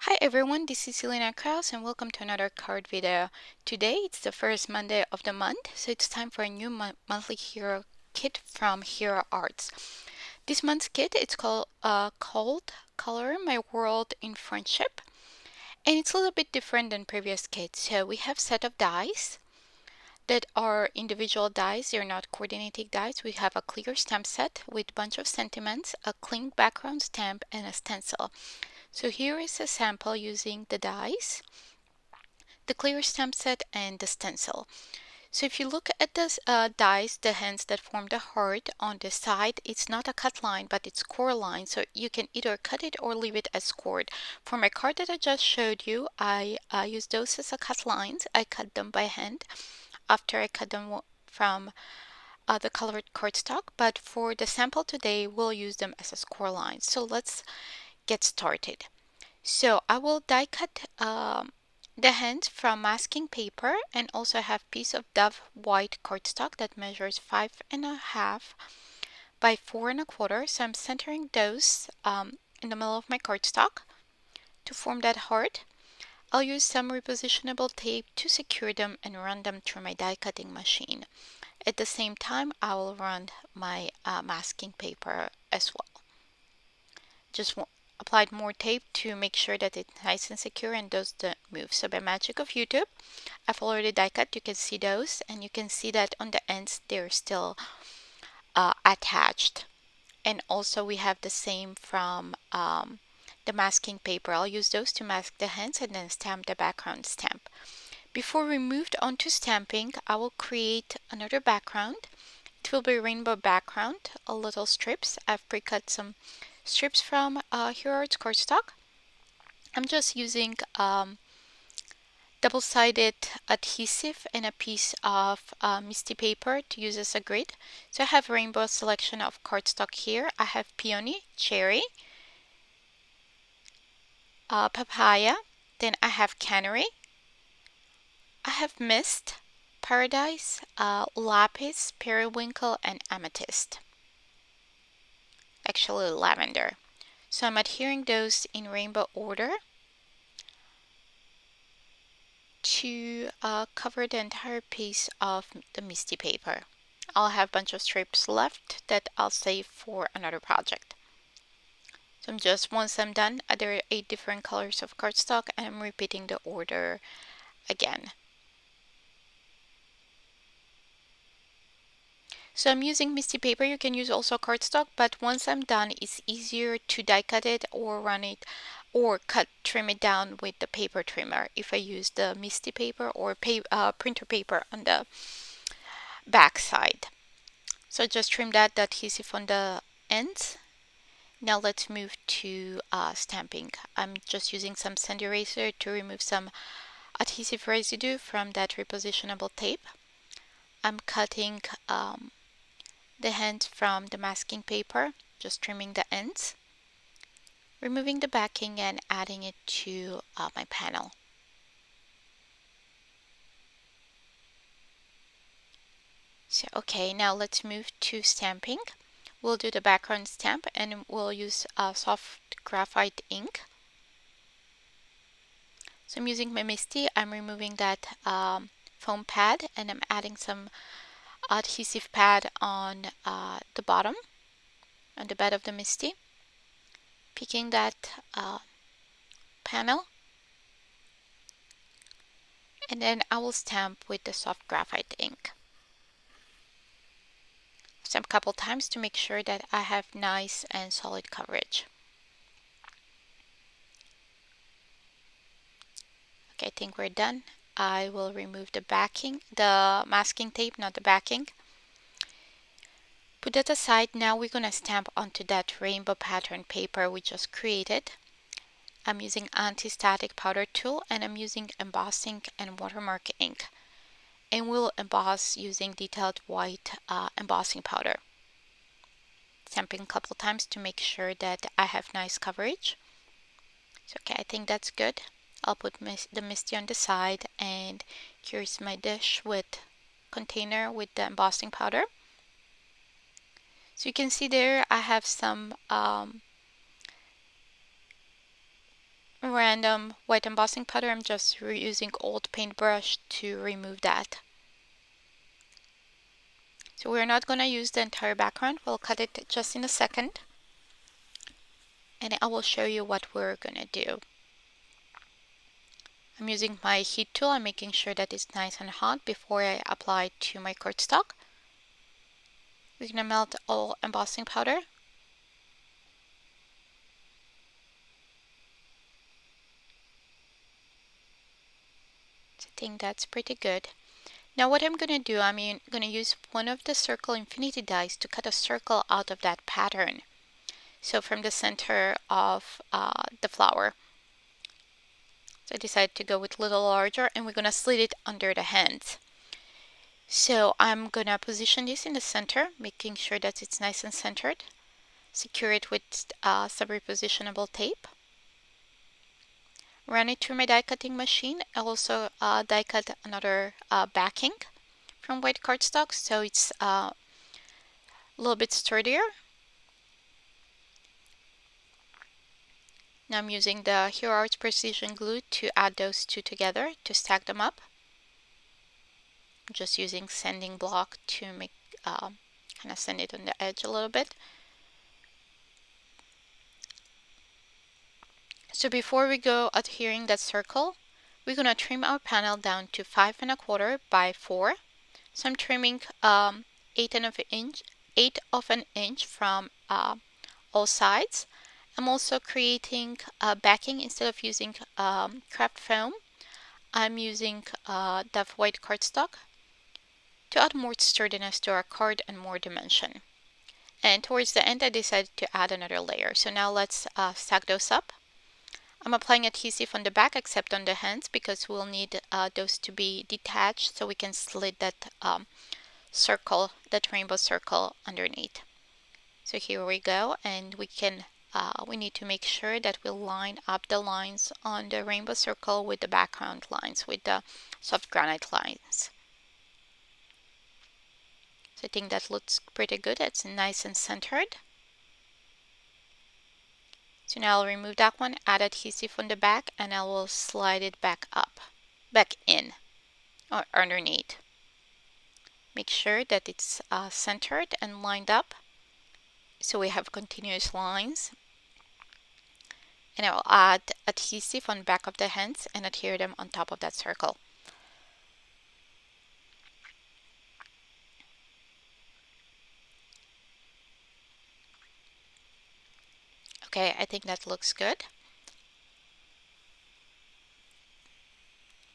Hi everyone, this is Selena Kraus and welcome to another card video. Today it's the first Monday of the month, so it's time for a new monthly hero kit from Hero Arts. This month's kit it's called Color My World in Friendship, and it's a little bit different than previous kits. So we have set of dies that are individual dies, they're not coordinating dies. We have a clear stamp set with a bunch of sentiments, a clean background stamp, and a stencil. So here is a sample using the dies, the clear stamp set, and the stencil. So if you look at the dies, the hands that form the heart on the side, it's not a cut line, but it's core line. So you can either cut it or leave it as scored. For my card that I just showed you, I used those as a cut lines. I cut them by hand after I cut them from the colored cardstock. But for the sample today, we'll use them as a score line. So let's get started. So I will die cut the hands from masking paper, and also have piece of Dove white cardstock that measures 5.5 by 4.25. So I'm centering those in the middle of my cardstock to form that heart. I'll use some repositionable tape to secure them and run them through my die cutting machine. At the same time, I will run my masking paper as well. Just applied more tape to make sure that it's nice and secure and doesn't move. So by magic of YouTube, I've already die cut. You can see those, and you can see that on the ends they're still attached. And also we have the same from the masking paper. I'll use those to mask the hands and then stamp the background stamp. Before we moved on to stamping, I will create another background. It will be rainbow background, a little strips. I've pre-cut some strips from Hero Arts cardstock. I'm just using double-sided adhesive and a piece of misty paper to use as a grid. So I have a rainbow selection of cardstock here. I have Peony, Cherry, Papaya, then I have Canary, I have Mist, Paradise, Lapis, Periwinkle, and Amethyst. Actually, Lavender. So I'm adhering those in rainbow order to cover the entire piece of the misty paper. I'll have a bunch of strips left that I'll save for another project. So once I'm done, there are 8 different colors of cardstock, and I'm repeating the order again. So I'm using misty paper. You can use also cardstock, but once I'm done, it's easier to die cut it or run it or trim it down with the paper trimmer if I use the misty paper or printer paper on the back side. So just trim the adhesive on the ends. Now let's move to stamping. I'm just using some sand eraser to remove some adhesive residue from that repositionable tape. I'm cutting the hands from the masking paper, just trimming the ends, removing the backing, and adding it to my panel. So okay, now let's move to stamping. We'll do the background stamp, and we'll use soft graphite ink. So I'm using my Misty. I'm removing that foam pad, and I'm adding some adhesive pad on the bottom, on the bed of the Misty. Picking that panel, and then I will stamp with the soft graphite ink. Stamp a couple times to make sure that I have nice and solid coverage. Okay, I think we're done. I will remove the backing, the masking tape, not the backing. Put that aside. Now we're gonna stamp onto that rainbow pattern paper we just created. I'm using anti-static powder tool, and I'm using embossing and watermark ink. And we'll emboss using detailed white embossing powder. Stamping a couple times to make sure that I have nice coverage. So okay, I think that's good. I'll put the Misty on the side, and here's my dish with container with the embossing powder. So you can see there I have some random white embossing powder. I'm just using old paintbrush to remove that. So we're not going to use the entire background. We'll cut it just in a second. And I will show you what we're going to do. I'm using my heat tool. I'm making sure that it's nice and hot before I apply it to my cardstock. We're going to melt all embossing powder. So I think that's pretty good. Now what I'm going to do, I'm going to use one of the circle infinity dies to cut a circle out of that pattern. So from the center of the flower. So I decided to go with a little larger, and we're going to slit it under the hands. So I'm going to position this in the center, making sure that it's nice and centered. Secure it with some repositionable tape. Run it through my die cutting machine. I also die cut another backing from white cardstock, so it's a little bit sturdier. Now I'm using the Hero Arts Precision Glue to add those two together to stack them up. I'm just using sanding block to make kind of sand it on the edge a little bit. So before we go adhering that circle, we're going to trim our panel down to 5 1/4 by 4. So I'm trimming 1/8 of an inch from all sides. I'm also creating a backing. Instead of using craft foam, I'm using the white cardstock to add more sturdiness to our card and more dimension. And towards the end, I decided to add another layer. So now let's stack those up. I'm applying adhesive on the back except on the hands because we'll need those to be detached so we can slit that circle, that rainbow circle underneath. So here we go, and we need to make sure that we line up the lines on the rainbow circle with the background lines, with the soft granite lines. So I think that looks pretty good. It's nice and centered. So now I'll remove that one, add adhesive on the back, and I will slide it back in, or underneath. Make sure that it's centered and lined up, so we have continuous lines. And I will add adhesive on the back of the hands and adhere them on top of that circle. Okay, I think that looks good.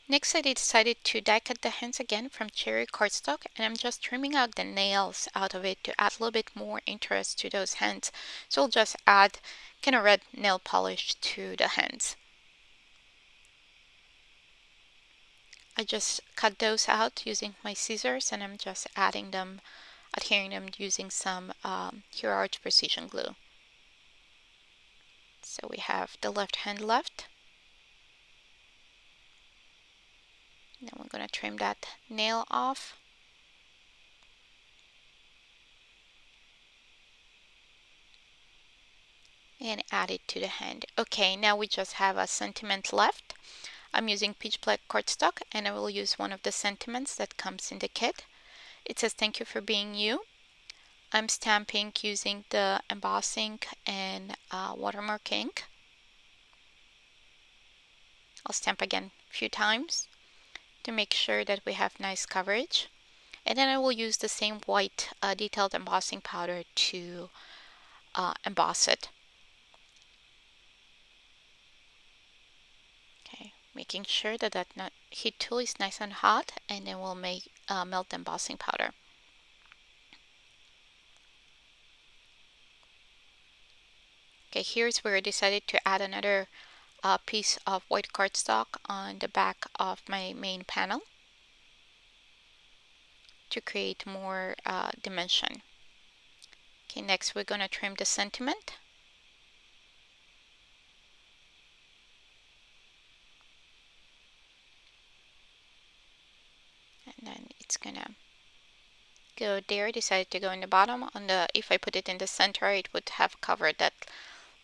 Next, I decided to die cut the hands again from cherry cardstock, and I'm just trimming out the nails out of it to add a little bit more interest to those hands. So I'll just add kind of red nail polish to the hands. I just cut those out using my scissors, and I'm just adding them, adhering them using some Hero Arts Precision Glue. So we have the left hand left. Now we're going to trim that nail off. And add it to the hand. Okay, now we just have a sentiment left. I'm using pitch black cardstock, and I will use one of the sentiments that comes in the kit. It says, "Thank you for being you." I'm stamping using the embossing and watermark ink. I'll stamp again a few times to make sure that we have nice coverage. And then I will use the same white detailed embossing powder to emboss it. Okay, making sure that that heat tool is nice and hot, and then we'll melt the embossing powder. Okay, here's where I decided to add another piece of white cardstock on the back of my main panel to create more dimension. Okay, next we're going to trim the sentiment. And then it's going to go there. Decided to go in the bottom. If I put it in the center, it would have covered that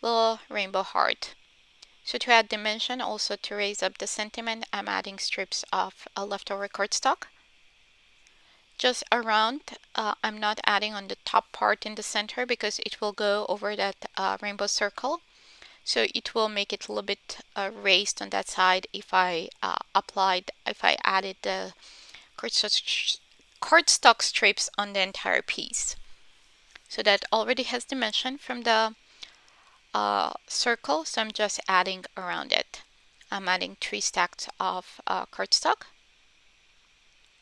little rainbow heart. So to add dimension, also to raise up the sentiment, I'm adding strips of leftover cardstock. Just around, I'm not adding on the top part in the center because it will go over that rainbow circle. So it will make it a little bit raised on that side if I added the cardstock strips on the entire piece. So that already has dimension from the circle, so I'm just adding around it. I'm adding 3 stacks of cardstock,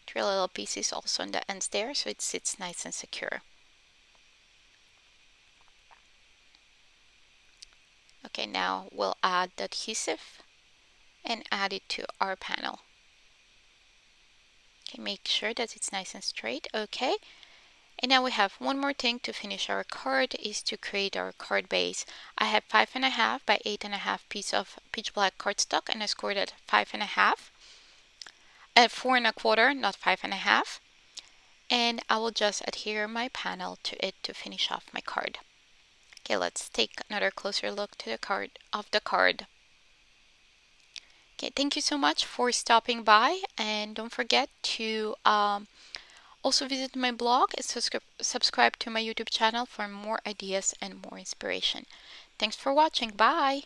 3 little pieces also on the ends there, so it sits nice and secure. Okay, now we'll add the adhesive and add it to our panel. Okay, make sure that it's nice and straight. Okay, and now we have one more thing to finish our card, is to create our card base. I have 5.5 by 8.5 piece of pitch black cardstock, and I scored at 5.5 at 4.25, not 5.5. And I will just adhere my panel to it to finish off my card. Okay, let's take another closer look to the card of the card. Okay, thank you so much for stopping by, and don't forget to also visit my blog and subscribe to my YouTube channel for more ideas and more inspiration. Thanks for watching. Bye!